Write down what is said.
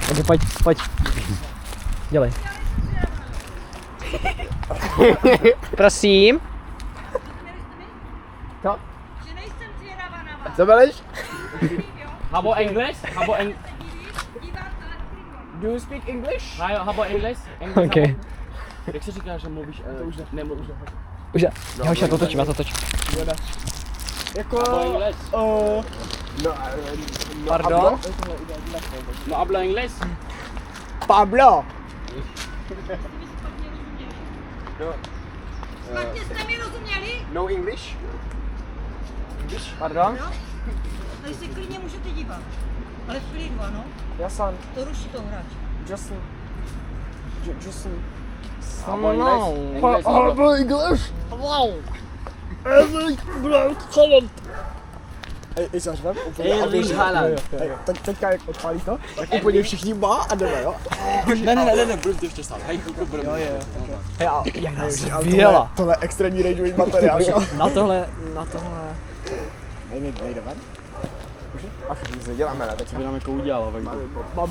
Takže pojď. Dělej. Prosím. Co? Že nejsem zvědavá na vás. Co veleš? Habo English? Do you speak English? Habo English? OK. Jak se říká, že mluvíš? Nemluvíš. Už já už to točím. Jako... Habo English? No, Pardon? No hablo English? Pablo! Špatně jste mi rozuměli? No English? Pardon? Jo? Tady se klidně můžete dívat. Ale v klidu, ano? Jasan, To ruší to hráč. Jason. Jason. Habo English? Pablo English? Wow. Ej, zařvem? Erling Haaland. Teďka jak odpálí to, tak úplně všichni má a jdeme, jo? Ne, budu to ještě stát. Hej, budu. Hej, a jak nás Ale vyjela. tohle je extrémní rageový materiál, jo? Na tohle. Nejde ven? Ach, nic neděláme, ne? Teď Co by nám jako udělalo? Mám.